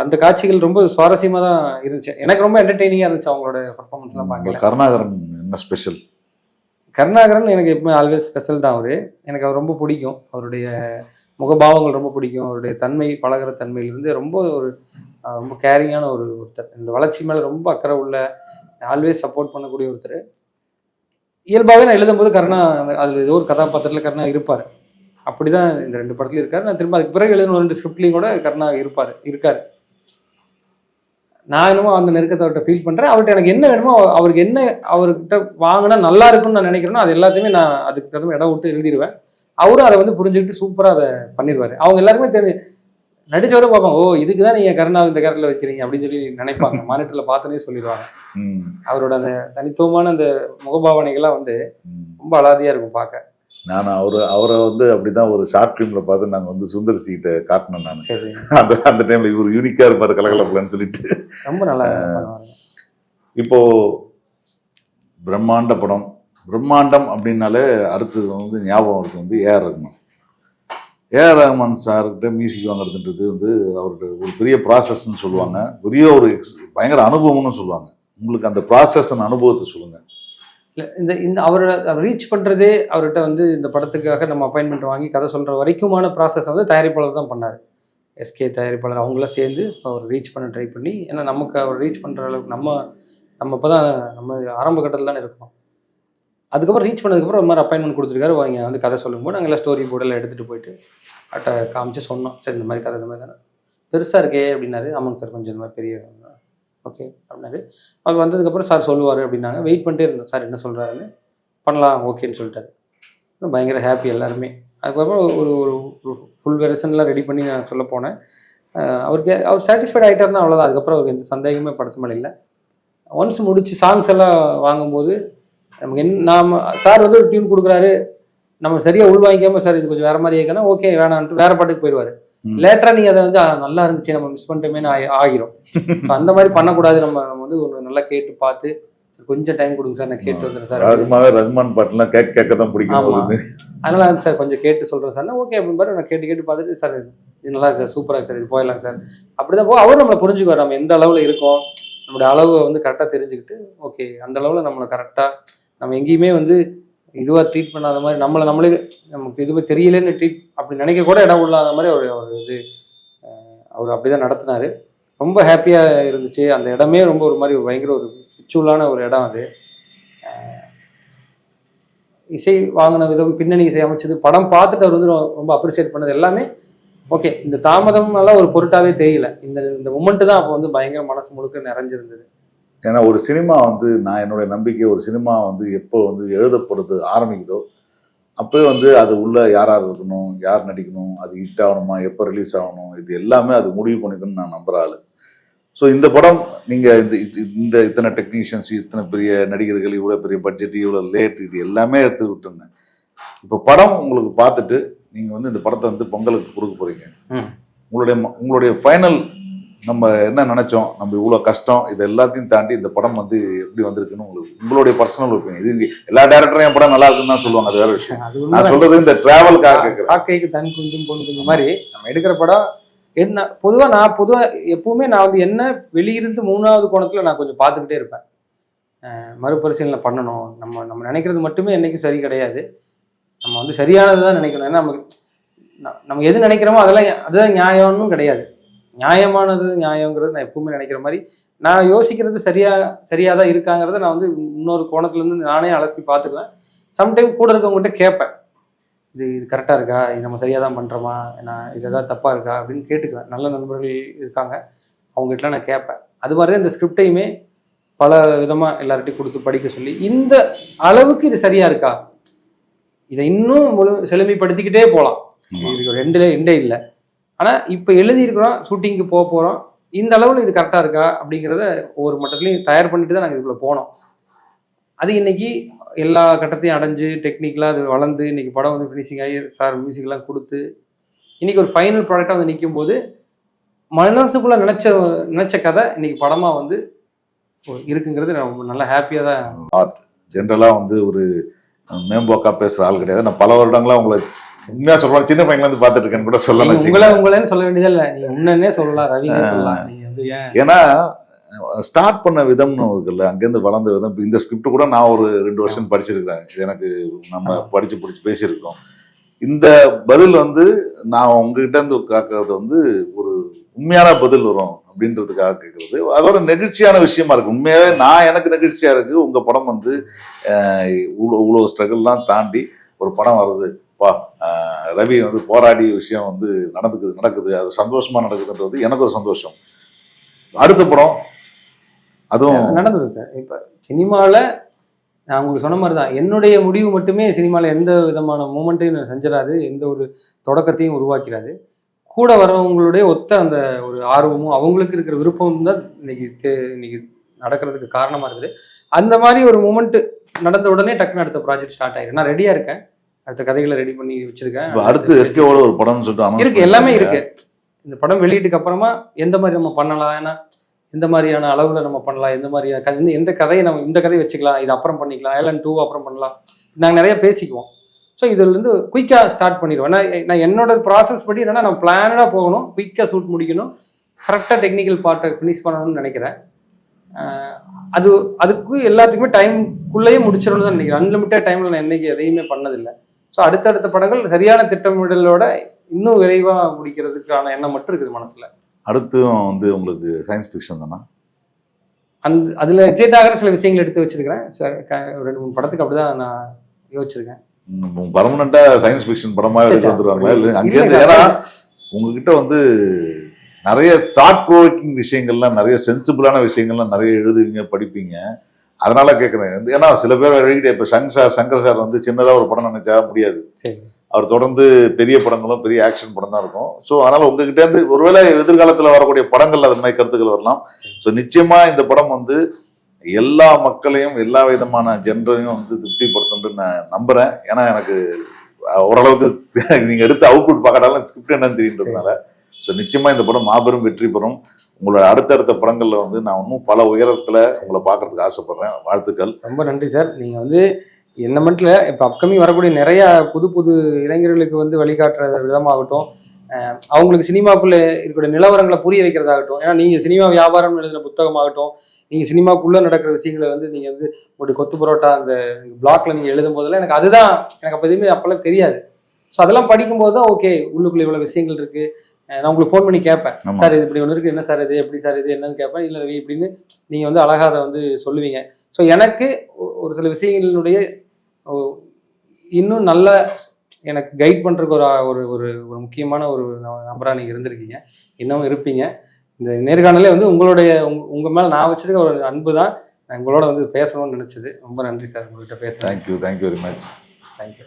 Speaker 2: அந்த காட்சிகள் ரொம்ப சுவாரஸ்யமாக தான் இருந்துச்சு. எனக்கு ரொம்ப என்டர்டெய்னிங்காக இருந்துச்சு அவங்களோட பர்ஃபார்மன்ஸ்லாம் பார்க்கல.
Speaker 1: கருணாகரன் என்ன ஸ்பெஷல்?
Speaker 2: கருணாகரன் எனக்கு எப்பவுமே ஆல்வேஸ் ஸ்பெஷல் தான். எனக்கு அவர் ரொம்ப பிடிக்கும். அவருடைய முகபாவங்கள் ரொம்ப பிடிக்கும். அவருடைய தன்மை, பழகிற தன்மையிலிருந்து ரொம்ப கேரிங்கான ஒருத்தர். இந்த வளர்ச்சி மேலே ரொம்ப அக்கறை உள்ள, ஆல்வேஸ் சப்போர்ட் பண்ணக்கூடிய ஒருத்தர். இயல்பாகவே நான் எழுதும்போது கருணா அதில் ஏதோ ஒரு கதாபாத்திரத்தில் கருணா இருப்பார். அப்படி தான் இந்த 2 படத்துலையும் இருக்கார். நான் திரும்ப அதுக்கு பிறகு எழுதின 2 ஸ்கிரிப்ட்லையும் கூட கருணா இருக்கார். நான் என்னமோ அந்த நெருக்கத்தை அவர்கிட்ட ஃபீல் பண்ணுறேன். அவர்கிட்ட எனக்கு என்ன வேணுமோ, அவருக்கு என்ன அவர்கிட்ட வாங்கினா நல்லா இருக்குன்னு நான் நினைக்கிறேனோ அது எல்லாத்தையுமே நான் அதுக்கு தகுந்த இடம் விட்டு எழுதிடுவேன். அவரும் அதை வந்து புரிஞ்சுக்கிட்டு சூப்பராக அதை பண்ணிடுவார். அவங்க எல்லாருமே நடிச்சவரை பார்ப்பாங்க, ஓ இதுக்கு தான் நீங்கள் கருணா இந்த கேரக்டரில் வைக்கிறீங்க அப்படின்னு சொல்லி நினைப்பாங்க. மானிட்டரில் பார்த்தோன்னே சொல்லிடுவாங்க. அவரோட அந்த தனித்துவமான அந்த முகபாவனைகள்லாம் வந்து ரொம்ப அலாதியாக இருக்கும் பார்க்க.
Speaker 1: நான் அவரை வந்து அப்படிதான் ஒரு ஷார்ட் ஃபிலிமில் பார்த்து நாங்கள் வந்து சுந்தர் சீட்டை காட்டினேன். நான்
Speaker 2: சரி,
Speaker 1: அந்த டைமில் இவர் யூனிக்காக இருப்பார் கலகலப்பலன்னு சொல்லிட்டு
Speaker 2: ரொம்ப நல்லா.
Speaker 1: இப்போ பிரம்மாண்ட படம், பிரம்மாண்டம் அப்படின்னாலே அடுத்தது வந்து ஞாபகம் இருக்கு வந்து ஏஆர் ரஹ்மான். ஏஆர் ரஹ்மான் சார்கிட்ட மியூசிக் வாங்குறதுன்றது வந்து அவருடைய ஒரு பெரிய ப்ராசஸ்ன்னு சொல்லுவாங்க, பெரிய ஒரு பயங்கர அனுபவம்னு சொல்லுவாங்க. உங்களுக்கு அந்த ப்ராசஸ் அனுபவத்தை சொல்லுங்க.
Speaker 2: இல்லை இந்த இந்த அவரை ரீச் பண்ணுறதே அவர்கிட்ட வந்து இந்த படத்துக்காக நம்ம அப்பாயின்மெண்ட் வாங்கி கதை சொல்கிற வரைக்குமான ப்ராசஸ் வந்து தயாரிப்பாளர் தான் பண்ணார். எஸ்கே தயாரிப்பாளர் அவங்களாம் சேர்ந்து அவர் ரீச் பண்ண ட்ரை பண்ணி, ஏன்னா நமக்கு அவர் ரீச் பண்ணுற அளவுக்கு நம்ம இப்போ தான் நம்ம ஆரம்ப கட்டத்தில் தானே இருக்கோம். அதுக்கப்புறம் ரீச் பண்ணதுக்கப்புறம் ஒரு மாதிரி அப்பாயின்மெண்ட் கொடுத்துருக்காரு, வாங்க வந்து கதை சொல்லும்போது நாங்கள் எல்லாம் ஸ்டோரி போர்டெல்லாம் எடுத்துகிட்டு போயிட்டு அட்டை காமிச்சு சொன்னோம். சரி இந்த மாதிரி கதை இந்த மாதிரி தானே பெருசாக இருக்கே அப்படின்னாரு. ஆமாங்க சார் கொஞ்சம் இந்த மாதிரி பெரிய ஓகே அப்படின்னாரு. அவர் வந்ததுக்கப்புறம் சார் சொல்லுவார் அப்படின்னாங்க. வெயிட் பண்ணிட்டே இருந்தோம் சார் என்ன சொல்கிறாருன்னு. பண்ணலாம் ஓகேன்னு சொல்லிட்டாரு. பயங்கர ஹாப்பி எல்லாருமே. அதுக்கப்புறம் ஒரு ஒரு ஃபுல் வெர்ஷன்லாம் ரெடி பண்ணி நான் சொல்ல போனேன். அவர் சாட்டிஸ்ஃபைட் ஆகிட்டாருன்னா அவ்வளோதான். அதுக்கப்புறம் அவருக்கு எந்த சந்தேகமே படுத்த மேலே இல்லை. ஒன்ஸ் முடிச்சு சாங்ஸ் எல்லாம் வாங்கும்போது நமக்கு நாம் சார் வந்து ஒரு டியூன் கொடுக்குறாரு, நம்ம சரியாக உள்வாங்கிக்காமல் சார் இது கொஞ்சம் வேறு மாதிரி இருக்கனா ஓகே வேணான்ட்டு வேறு பாட்டுக்கு போயிடுவார். லேட்டராக நீங்கள் அதை வந்து நல்லா இருந்துச்சு நம்ம மிஸ் பண்ணிட்டோமேனு ஆகிரும். அந்த மாதிரி பண்ணக்கூடாது. நம்ம வந்து ஒன்று நல்லா கேட்டு பார்த்து கொஞ்சம் டைம் கொடுங்க சார், நான் கேட்டு வந்துடுறேன் சார்.
Speaker 1: ரஹ்மான் பாட்டுலாம் கேட்க தான் பிடிக்கும்.
Speaker 2: அதனால சார் கொஞ்சம் கேட்டு சொல்கிறேன் சார். ஓகே அப்படின்னு பாரு நான் கேட்டு பார்த்துட்டு சார் இது நல்லா இருக்கு சூப்பராக இருக்கு சார், இது போயிடலாம் சார். அப்படிதான் அவரும் நம்மளை புரிஞ்சுக்குவார். நம்ம எந்த அளவில் இருக்கோம், நம்மளுடைய அளவை வந்து கரெக்டாக தெரிஞ்சுக்கிட்டு ஓகே அந்த அளவில் நம்மளை கரெக்டாக நம்ம எங்கேயுமே வந்து இதுவாக ட்ரீட் பண்ணாத மாதிரி நம்மளே நமக்கு எதுவுமே தெரியலன்னு ட்ரீட் அப்படி நினைக்க கூட இடம் இல்லாத மாதிரி அவர் அப்படி தான் நடத்தினார். ரொம்ப ஹாப்பியாக இருந்துச்சு. அந்த இடமே ரொம்ப ஒரு மாதிரி பயங்கர ஒரு ஸ்பிரிச்சுவலான ஒரு இடம் அது. இசை வாங்கின விதம், பின்னணி இசை அமைச்சது, படம் பார்த்துட்டு அவர் வந்து ரொம்ப அப்ரிசியேட் பண்ணது எல்லாமே ஓகே. இந்த தாமதம் எல்லாம் ஒரு பொருட்டாவே தெரியல. இந்த மொமெண்ட் தான் அப்போ வந்து பயங்கர மனசு முழுக்க நிறைஞ்சிருந்தது.
Speaker 1: ஏன்னா ஒரு சினிமா வந்து நான் என்னுடைய நம்பிக்கை, ஒரு சினிமா வந்து எப்போ வந்து எழுதப்படுது ஆரம்பிக்குதோ அப்போயே வந்து அது உள்ள யார் இருக்கணும், யார் நடிக்கணும், அது ஹிட் ஆகணுமா, எப்போ ரிலீஸ் ஆகணும், இது எல்லாமே அது முடிவு பண்ணிக்கணும்னு நான் நம்புற ஆள். ஸோ இந்த படம் நீங்கள் இந்த இத்தனை டெக்னீஷியன்ஸ், இத்தனை பெரிய நடிகர்கள், இவ்வளோ பெரிய பட்ஜெட், இவ்வளோ லேட், இது எல்லாமே எடுத்து விட்டுருங்க. இப்போ படம் உங்களுக்கு பார்த்துட்டு நீங்கள் வந்து இந்த படத்தை வந்து பொங்கலுக்கு கொடுக்க போகிறீங்க. உங்களுடைய ஃபைனல் நம்ம என்ன நினைச்சோம், நம்ம இவ்வளோ கஷ்டம், இது எல்லாத்தையும் தாண்டி இந்த படம் வந்து எப்படி வந்திருக்குன்னு உங்களுடைய பர்சனல் ஒப்பீனியன். இது எல்லா டேரக்டரும் என் படம் நல்லா இருக்குன்னு தான் சொல்லுவாங்க, அது வேற விஷயம். நான் சொல்றது இந்த டிராவலுக்காக கேட்குறேன்.
Speaker 2: காக்கைக்கு தன் குஞ்சும் பொண்ணு குஞ்சு மாதிரி நம்ம எடுக்கிற படம் என்ன பொதுவாக எப்பவுமே நான் வந்து என்ன வெளியிருந்து மூணாவது கோணத்தில் நான் கொஞ்சம் பார்த்துக்கிட்டே இருப்பேன். மறுபரிசீலனை பண்ணணும். நம்ம நினைக்கிறது மட்டுமே என்றைக்கும் சரி கிடையாது. நம்ம வந்து சரியானது தான் நினைக்கணும். ஏன்னா நம்ம எது நினைக்கிறோமோ அதுதான் நியாயம்னு கிடையாது. நியாயமானது நியாயங்கிறது நான் எப்பவுமே நினைக்கிற மாதிரி நான் யோசிக்கிறது சரியாக தான் இருக்காங்கிறத நான் வந்து இன்னொரு கோணத்துலேருந்து நானே அலசி பார்த்துக்குவேன். சம்டைம் கூட இருக்கவங்ககிட்ட கேட்பேன், இது கரெக்டாக இருக்கா, இது நம்ம சரியாக தான் பண்ணுறோமா, நான் இது எதாவது தப்பாக இருக்கா அப்படின்னு கேட்டுக்குவேன். நல்ல நண்பர்கள் இருக்காங்க, அவங்ககிட்டலாம் நான் கேட்பேன். அது மாதிரி தான் இந்த ஸ்கிரிப்டையுமே பல விதமாக எல்லார்ட்டையும் கொடுத்து படிக்க சொல்லி, இந்த அளவுக்கு இது சரியாக இருக்கா, இதை இன்னும் செழுமைப்படுத்திக்கிட்டே போகலாம், இதுக்கு ரெண்டே இல்லை. ஆனால் இப்போ எழுதியிருக்கிறோம், ஷூட்டிங்க்கு போகிறோம், இந்த அளவில் இது கரெக்டாக இருக்கா அப்படிங்கிறத ஒவ்வொரு மட்டத்துலையும் தயார் பண்ணிட்டு தான் நாங்கள் இதுக்குள்ளே போனோம். அது இன்னைக்கு எல்லா கட்டத்தையும் அடைஞ்சு டெக்னிக்கலாக அது வளர்ந்து இன்னைக்கு படம் வந்து ஃபினிஷிங் ஆகி சார் மியூசிக்லாம் கொடுத்து இன்னைக்கு ஒரு ஃபைனல் ப்ராடக்டாக வந்து நிற்கும் போது மனசுக்குள்ளே நினச்ச கதை இன்னைக்கு படமாக வந்து இருக்குங்கிறது நான் நல்லா ஹாப்பியாக தான்.
Speaker 1: ஆர்ட் ஜென்ரலாக வந்து ஒரு மேம்போக்காக பேசுகிற ஆள் கிடையாது. நான் பல வருடங்களாக உங்களை உண்மையாக சொல்கிறேன், சின்ன பையன்லேருந்து பார்த்துட்டு இருக்கேன்னு கூட சொல்லலாம்.
Speaker 2: உங்களேன்னு சொல்ல வேண்டியதே இல்லை, நீங்கள் உன்னே சொல்லலாம், ரவி சொல்லலாம்.
Speaker 1: ஏன்னா ஸ்டார்ட் பண்ண விதம்னு இருக்குல்ல, அங்கேருந்து வளர்ந்த விதம். இந்த ஸ்கிரிப்ட் கூட நான் ஒரு 2 வருஷம் படிச்சிருக்கிறேன். இது எனக்கு நம்ம படிச்சு பேசியிருக்கோம். இந்த பதில் வந்து நான் உங்ககிட்ட இருந்து கேட்கறது வந்து ஒரு உண்மையான பதில் வரும் அப்படின்றதுக்காக கேட்கறது. அதோட நெகிழ்ச்சியான விஷயமா இருக்கு. உண்மையாவே எனக்கு நெகிழ்ச்சியா இருக்கு. உங்க படம் வந்து இவ்வளோ ஸ்ட்ரகிள்லாம் தாண்டி ஒரு படம் வருது, ரவி வந்து போராடிய விஷயம் வந்து நடக்குது, அது சந்தோஷமா நடக்குதுன்றது எனக்கு ஒரு சந்தோஷம். அடுத்த படம் அதுவும்
Speaker 2: நடந்துடும் சார். இப்போ சினிமாவில் நான் உங்களுக்கு சொன்ன மாதிரி தான், என்னுடைய முடிவு மட்டுமே சினிமாவில் எந்த விதமான மூமெண்ட்டையும் செஞ்சிடாது, எந்த ஒரு தொடக்கத்தையும் உருவாக்கிறாது. கூட வரவங்களுடைய ஒத்த அந்த ஒரு ஆர்வமும் அவங்களுக்கு இருக்கிற விருப்பமும் தான் இன்னைக்கு நடக்கிறதுக்கு காரணமாக இருக்குது. அந்த மாதிரி ஒரு மூமெண்ட் நடந்த உடனே டக்குன்னு அடுத்த ப்ராஜெக்ட் ஸ்டார்ட் ஆகிடும். நான் ரெடியாக இருக்கேன், அடுத்த கதைகளை ரெடி பண்ணி வச்சிருக்கேன்.
Speaker 1: அடுத்து எஸ்கேவோட ஒரு படம்னு சொல்லிட்டு
Speaker 2: இருக்கு, எல்லாமே இருக்கு. இந்த படம் வெளியீட்டுக்கு அப்புறமா எந்த மாதிரி நம்ம பண்ணலாம், ஏன்னா எந்த மாதிரியான அளவுல நம்ம பண்ணலாம், எந்த மாதிரியான எந்த கதையை நம்ம இந்த கதையை வச்சுக்கலாம், இது அப்புறம் பண்ணிக்கலாம், L&2 அப்புறம் பண்ணலாம், நாங்கள் நிறைய பேசிக்குவோம். ஸோ இதுலேருந்து குயிக்காக ஸ்டார்ட் பண்ணிடுவேன். நான் என்னோட ப்ராசஸ் படி என்னன்னா நான் பிளானடாக போகணும், குயிக்காக ஷூட் முடிக்கணும், கரெக்டாக டெக்னிக்கல் பார்ட்டை ஃபினிஷ் பண்ணணும்னு நினைக்கிறேன். அதுக்கு எல்லாத்துக்குமே டைம்குள்ளேயே முடிச்சிடணும்னு தான் நினைக்கிறேன். அன்லிமிட்டட் டைமில் நான் என்னைக்கு எதையுமே பண்ணதில்லை. ஸோ அடுத்தடுத்த படங்கள் சரியான திட்டமிடலோட இன்னும் விரைவாக முடிக்கிறதுக்கான எண்ணம் மட்டும் இருக்குது மனசில்.
Speaker 1: அடுத்தும் வந்து உங்களுக்கு சயின்ஸ் ஃபிக்ஷன் தானா?
Speaker 2: அதில் எக்ஸைட் ஆகிற சில விஷயங்கள் எடுத்து வச்சிருக்கிறேன். 2-3 படத்துக்கு அப்படிதான் நான் யோசிச்சிருக்கேன்.
Speaker 1: பர்மனண்டா சயின்ஸ் ஃபிக்ஷன் படமாக எடுத்து வந்துருவாங்களா? இல்லை அங்கேருந்து ஏன்னா உங்ககிட்ட வந்து நிறைய தாட் ப்ரோவோக்கிங் விஷயங்கள்லாம், நிறைய சென்சிபிளான விஷயங்கள்லாம் நிறைய எழுதுவீங்க, படிப்பீங்க. அதனால கேட்குறேன். ஏன்னா சில பேர் எழுதிட்டு இப்போ சங்கர் சார் வந்து சின்னதாக ஒரு படம் நினைச்சா முடியாது. அவர் தொடர்ந்து பெரிய படங்களும் பெரிய ஆக்ஷன் படம் தான் இருக்கும். ஸோ அதனால உங்ககிட்ட இருந்து ஒருவேளை எதிர்காலத்தில் வரக்கூடிய படங்கள் அது மாதிரி கருத்துக்கள் வரலாம். ஸோ நிச்சயமா இந்த படம் வந்து எல்லா மக்களையும் எல்லா விதமான ஜென்ரையும் வந்து திருப்திப்படுத்துன்னு நான் நம்புறேன். ஏன்னா எனக்கு ஓரளவுக்கு நீங்க எடுத்து அவுட்புட் பார்க்கறாலும் ஸ்கிரிப்ட் என்னன்னு தெரியுன்றதுனால. ஸோ நிச்சயமா இந்த படம் மாபெரும் வெற்றி பெறும். உங்களோட அடுத்தடுத்த படங்கள்ல வந்து நான் இன்னும் பல உயரத்துல உங்களை பார்க்கறதுக்கு ஆசைப்படுறேன். வாழ்த்துக்கள். ரொம்ப
Speaker 2: நன்றி சார். நீங்க வந்து என்ன மட்டும் இல்லை, இப்போ அப்கமிங் வரக்கூடிய நிறைய புது புது இளைஞர்களுக்கு வந்து வழிகாட்டுற விதமாகட்டும், அவங்களுக்கு சினிமாக்குள்ளே இருக்கக்கூடிய நிலவரங்களை புரிய வைக்கிறதாகட்டும். ஏன்னா நீங்கள் சினிமா வியாபாரம் எழுதின புத்தகமாகட்டும், நீங்கள் சினிமாக்குள்ளே நடக்கிற விஷயங்களை வந்து நீங்கள் வந்து உங்களுடைய கொத்து பரோட்டா அந்த பிளாக்ல நீங்கள் எழுதும் போதெல்லாம் எனக்கு அதுதான் எனக்கு அப்போ எதுவுமே அப்போல்லாம் தெரியாது. ஸோ அதெல்லாம் படிக்கும்போது தான் ஓகே உள்ளுக்குள்ளே இவ்வளோ விஷயங்கள் இருக்குது. நான் உங்களுக்கு ஃபோன் பண்ணி கேட்பேன், சார் இது இப்படி ஒன்று இருக்குது, என்ன சார் இது, எப்படி சார் இது என்னன்னு கேட்பேன். இல்லை ரவி இப்படின்னு நீங்கள் வந்து அழகாக அதை வந்து சொல்லுவீங்க. ஸோ எனக்கு ஒரு சில விஷயங்களினுடைய இன்னும் நல்ல எனக்கு கைட் பண்ணுறதுக்கு ஒரு ஒரு ஒரு முக்கியமான ஒரு நபராக நீங்கள் இருந்திருக்கீங்க, இன்னமும் இருப்பீங்க. இந்த நேர்காணலே வந்து உங்கள் மேலே நான் வச்சிருக்க ஒரு அன்பு தான் உங்களோட வந்து பேசணும்னு நினச்சது. ரொம்ப நன்றி சார் உங்கள்கிட்ட பேச.
Speaker 1: Thank you very much.
Speaker 2: தேங்க்யூ.